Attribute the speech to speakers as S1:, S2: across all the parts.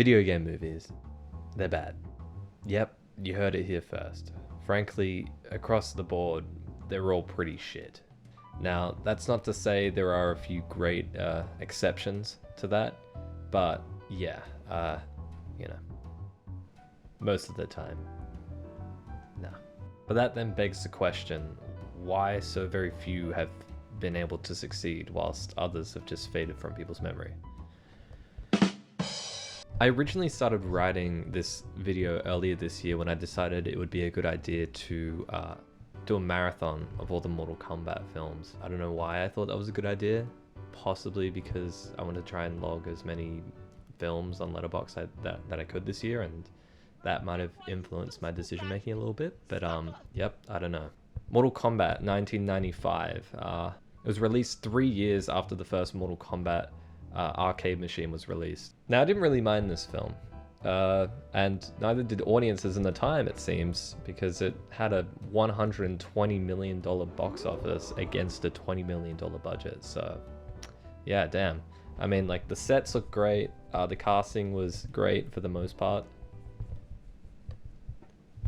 S1: Video game movies, they're bad. Yep, you heard it here first. Frankly, across the board, they're all pretty shit. Now, that's not to say there are a few great exceptions to that, but yeah, you know, most of the time, nah. But that then begs the question, why so very few have been able to succeed whilst others have just faded from people's memory? I originally started writing this video earlier this year when I decided it would be a good idea to do a marathon of all the Mortal Kombat films. I don't know why I thought that was a good idea. Possibly because I wanted to try and log as many films on Letterboxd that I could this year, and that might have influenced my decision making a little bit. But yep, I don't know. Mortal Kombat 1995. It was released 3 years after the first Mortal Kombat arcade machine was released. Now, I didn't really mind this film, and neither did audiences in the time, it seems, because it had a $120 million box office against a $20 million budget. So yeah, damn. I mean, like, the sets look great, the casting was great for the most part.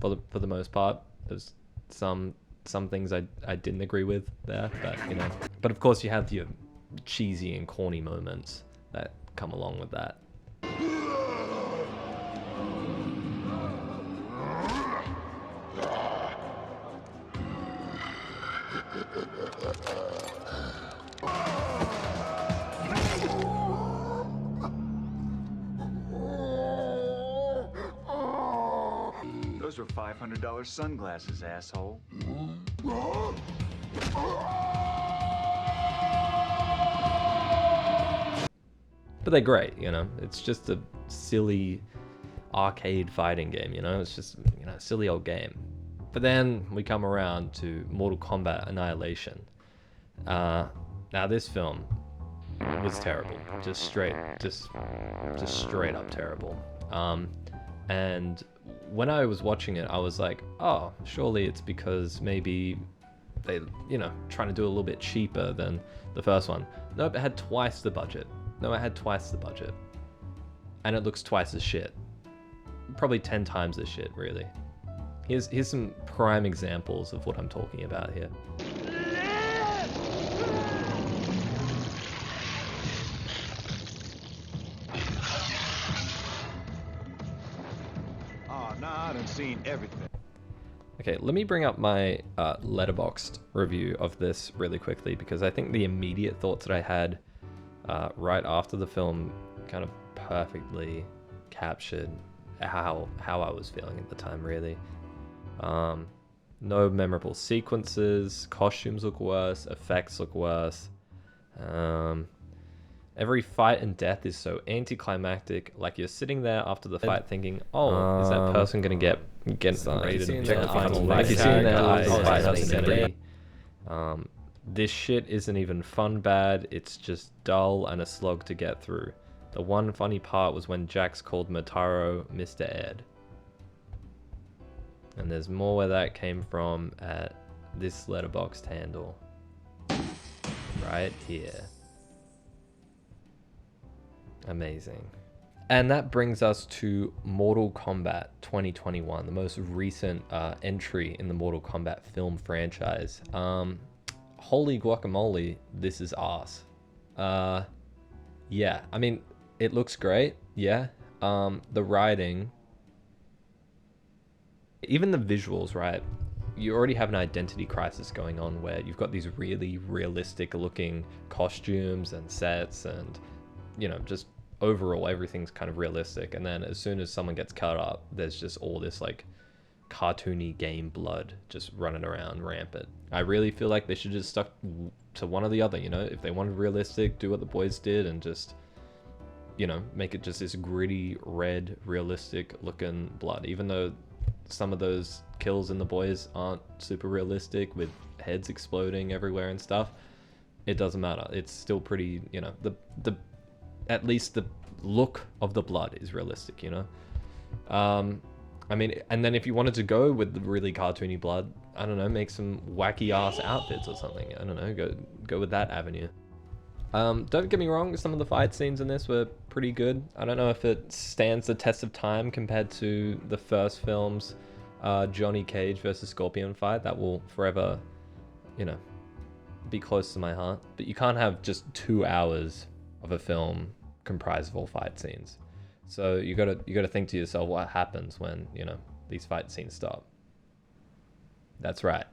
S1: For the most part, there's some things I didn't agree with there, but you know. But of course, you have your cheesy and corny moments that come along with that.
S2: Those were $500 sunglasses, asshole.
S1: But they're great, you know. It's just a silly arcade fighting game, you know. It's just, you know, a silly old game. But then we come around to Mortal Kombat Annihilation. Now this film was terrible, just straight up terrible. And when I was watching it, I was like, oh, surely it's because maybe they, you know, trying to do a little bit cheaper than the first one. Nope, it had twice the budget. No, it had twice the budget. And it looks twice as shit. Probably 10 times as shit, really. Here's some prime examples of what I'm talking about here.
S2: Oh, nah, I done seen everything.
S1: Okay, let me bring up my Letterboxd review of this really quickly, because I think the immediate thoughts that I had right after the film kind of perfectly captured how I was feeling at the time, really. No memorable sequences, costumes look worse, effects look worse. Every fight and death is so anticlimactic, like you're sitting there after the fight thinking, oh, is that person gonna get ready to check the final life? Like you're sitting there after the fight, that's gonna be. This shit isn't even fun bad, it's just dull and a slog to get through. The one funny part was when Jax called Motaro Mr. Ed. And there's more where that came from at this Letterboxd handle. Right here. Amazing. And that brings us to Mortal Kombat 2021, the most recent entry in the Mortal Kombat film franchise. Holy guacamole, this is arse. Yeah, I mean, it looks great, yeah. The writing, even the visuals, right? You already have an identity crisis going on where you've got these really realistic looking costumes and sets and, you know, just overall everything's kind of realistic. And then as soon as someone gets cut up, there's just all this like cartoony game blood just running around rampant. I really feel like they should just stuck to one or the other, you know. If they wanted realistic, do what the boys did and just, you know, make it just this gritty red realistic looking blood, even though some of those kills in the boys aren't super realistic with heads exploding everywhere and stuff. It doesn't matter, it's still pretty, you know, the at least the look of the blood is realistic, you know. I mean, and then if you wanted to go with the really cartoony blood, I don't know, make some wacky ass outfits or something. I don't know, go with that avenue. Don't get me wrong, some of the fight scenes in this were pretty good. I don't know if it stands the test of time compared to the first film's Johnny Cage versus Scorpion fight. That will forever, you know, be close to my heart. But you can't have just 2 hours of a film comprised of all fight scenes. So you gotta think to yourself, what happens when, you know, these fight scenes stop? That's right,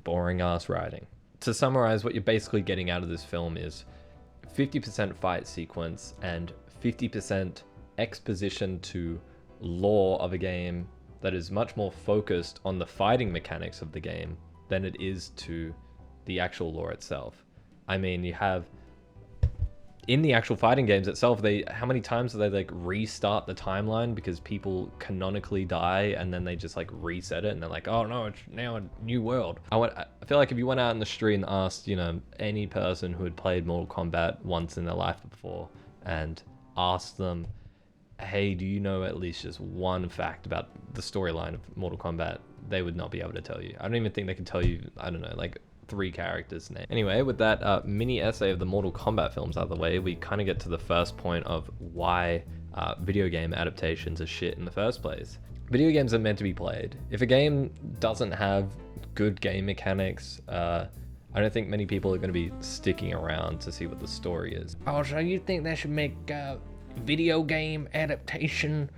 S1: boring ass writing. To summarize, what you're basically getting out of this film is 50% fight sequence and 50% exposition to lore of a game that is much more focused on the fighting mechanics of the game than it is to the actual lore itself. I mean, you have in the actual fighting games itself, how many times do they like restart the timeline because people canonically die and then they just like reset it and they're like, oh no, it's now a new world. I feel like if you went out in the street and asked, you know, any person who had played Mortal Kombat once in their life before and asked them, hey, do you know at least just one fact about the storyline of Mortal Kombat? They would not be able to tell you. I don't even think they could tell you, I don't know, like 3 characters' name. Anyway, with that mini essay of the Mortal Kombat films out of the way, we kind of get to the first point of why video game adaptations are shit in the first place. Video games are meant to be played. If a game doesn't have good game mechanics, I don't think many people are going to be sticking around to see what the story is.
S3: Oh, so you think they should make video game adaptation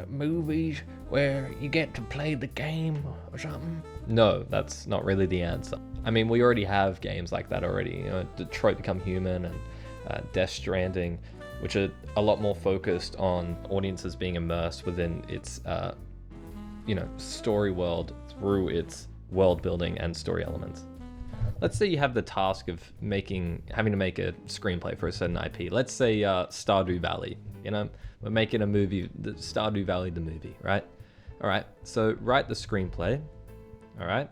S3: movies where you get to play the game or something?
S1: No, that's not really the answer. I mean, we already have games like that already. You know, Detroit Become Human and Death Stranding, which are a lot more focused on audiences being immersed within its, you know, story world through its world building and story elements. Let's say you have the task of having to make a screenplay for a certain IP. Let's say Stardew Valley. You know, we're making a movie, Stardew Valley the movie, right? All right. So write the screenplay. All right.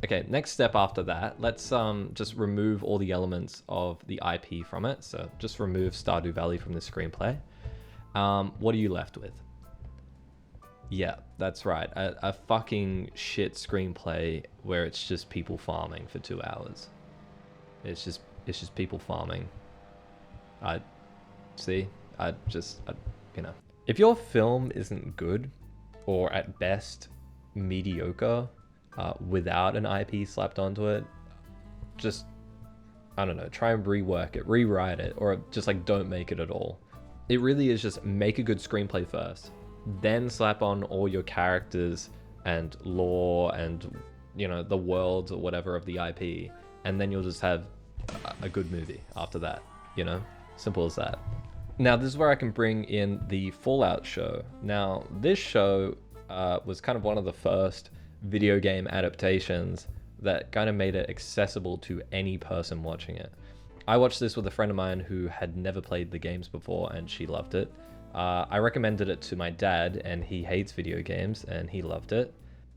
S1: Okay. Next step after that, let's just remove all the elements of the IP from it. So just remove Stardew Valley from the screenplay. What are you left with? Yeah, that's right. A fucking shit screenplay where it's just people farming for 2 hours. It's just people farming. You know. If your film isn't good, or at best mediocre, without an IP slapped onto it, just, I don't know, try and rework it, rewrite it, or just like don't make it at all. It really is just make a good screenplay first, then slap on all your characters and lore and, you know, the worlds or whatever of the IP, and then you'll just have a good movie after that, you know? Simple as that. Now, this is where I can bring in the Fallout show. Now, this show was kind of one of the first video game adaptations that kind of made it accessible to any person watching it. I watched this with a friend of mine who had never played the games before, and she loved it. I recommended it to my dad, and he hates video games, and he loved it.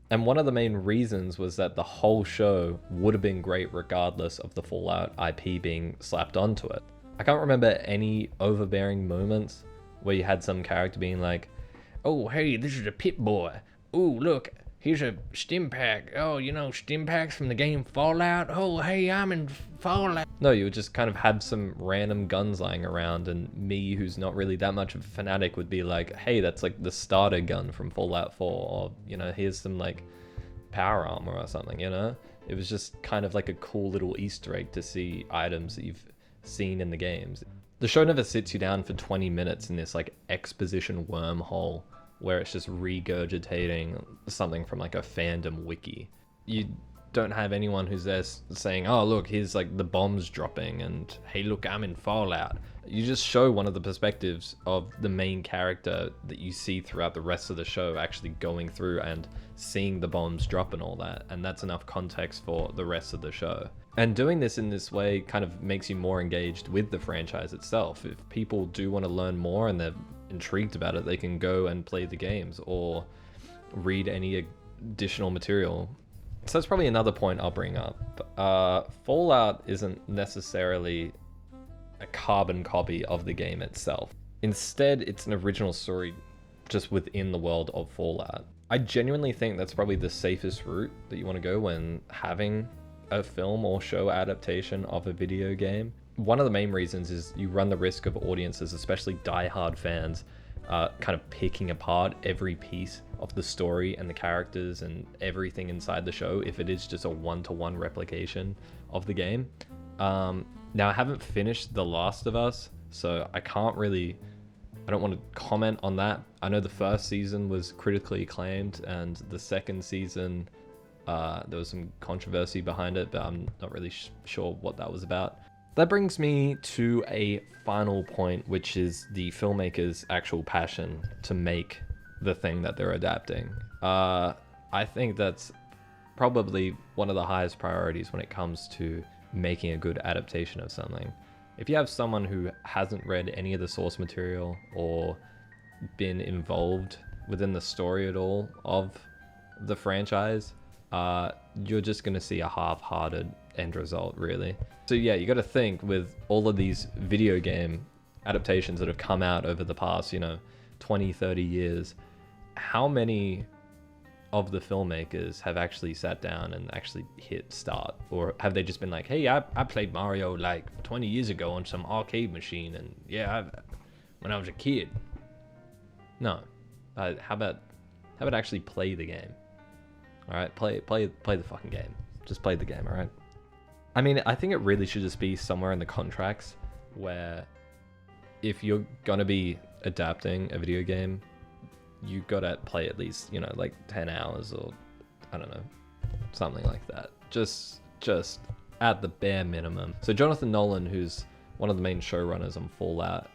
S1: And one of the main reasons was that the whole show would have been great regardless of the Fallout IP being slapped onto it. I can't remember any overbearing moments where you had some character being like,
S3: oh, hey, this is a Pit Boy. Oh, look, here's a stim pack. Oh, you know, stim packs from the game Fallout. Oh, hey, I'm in Fallout.
S1: No, you would just kind of have some random guns lying around, and me, who's not really that much of a fanatic, would be like, hey, that's like the starter gun from Fallout 4, or, you know, here's some like power armor or something, you know? It was just kind of like a cool little Easter egg to see items that you've seen in the games. The show never sits you down for 20 minutes in this like exposition wormhole where it's just regurgitating something from like a fandom wiki. You don't have anyone who's there saying, oh look, here's like the bombs dropping and hey look, I'm in Fallout. You just show one of the perspectives of the main character that you see throughout the rest of the show actually going through and seeing the bombs drop and all that, and that's enough context for the rest of the show. And doing this in this way kind of makes you more engaged with the franchise itself. If people do want to learn more and they're intrigued about it, they can go and play the games or read any additional material. So that's probably another point I'll bring up. Fallout isn't necessarily a carbon copy of the game itself. Instead, it's an original story just within the world of Fallout. I genuinely think that's probably the safest route that you want to go when having a film or show adaptation of a video game. one of the main reasons is you run the risk of audiences, especially diehard fans, kind of picking apart every piece of the story and the characters and everything inside the show if it is just a one-to-one replication of the game. Now, I haven't finished The Last of Us, so I don't want to comment on that. I know the first season was critically acclaimed, and the second season, there was some controversy behind it, but I'm not really sure what that was about. That brings me to a final point, which is the filmmaker's actual passion to make the thing that they're adapting. I think that's probably one of the highest priorities when it comes to making a good adaptation of something. If you have someone who hasn't read any of the source material or been involved within the story at all of the franchise, you're just going to see a half-hearted end result, really. So yeah, you got to think, with all of these video game adaptations that have come out over the past, 20, 30 years, how many of the filmmakers have actually sat down and actually hit start? Or have they just been like, hey, I played Mario like 20 years ago on some arcade machine, and when I was a kid. No. How about actually play the game? All right, play the fucking game. Just play the game, all right? I mean, I think it really should just be somewhere in the contracts where if you're gonna be adapting a video game, you gotta play at least, like 10 hours or I don't know, something like that. Just at the bare minimum. So Jonathan Nolan, who's one of the main showrunners on Fallout,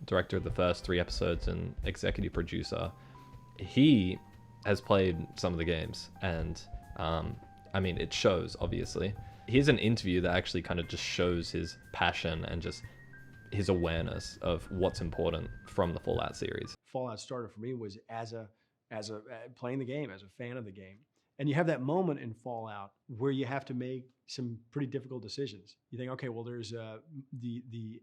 S1: director of the first 3 episodes and executive producer, he has played some of the games, and I mean, it shows, obviously. Here's an interview that actually kind of just shows his passion and just his awareness of what's important from the Fallout series.
S4: Fallout started for me was as a playing the game, as a fan of the game. And you have that moment in Fallout where you have to make some pretty difficult decisions. You think, okay, well, there's the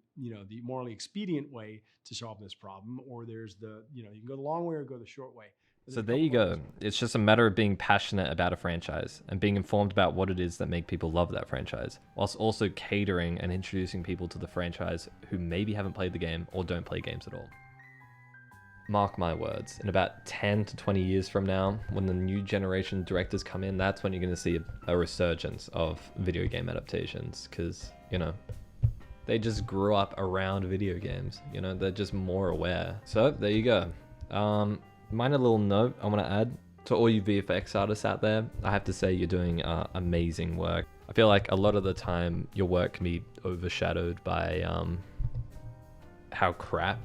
S4: morally expedient way to solve this problem, or there's you can go the long way or go the short way.
S1: So there you go. It's just a matter of being passionate about a franchise and being informed about what it is that make people love that franchise, whilst also catering and introducing people to the franchise who maybe haven't played the game or don't play games at all. Mark my words, in about 10 to 20 years from now, when the new generation directors come in, that's when you're going to see a resurgence of video game adaptations, because, they just grew up around video games. They're just more aware. So there you go. Minor little note I want to add to all you VFX artists out there. I have to say you're doing amazing work. I feel like a lot of the time your work can be overshadowed by how crap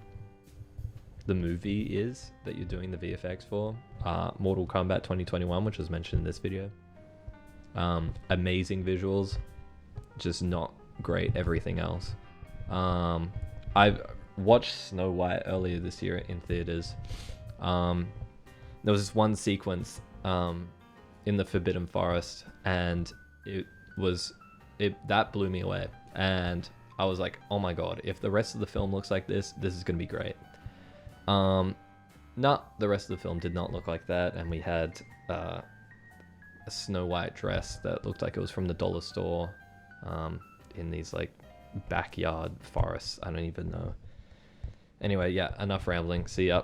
S1: the movie is that you're doing the VFX for. Mortal Kombat 2021, which was mentioned in this video. Amazing visuals, just not great everything else. I've watched Snow White earlier this year in theaters. There was this one sequence in the Forbidden Forest, and that blew me away. And I was like, oh my god, if the rest of the film looks like this is gonna be great. The rest of the film did not look like that, and we had a Snow White dress that looked like it was from the dollar store, in these like backyard forests. I don't even know. Anyway, yeah, enough rambling. See ya.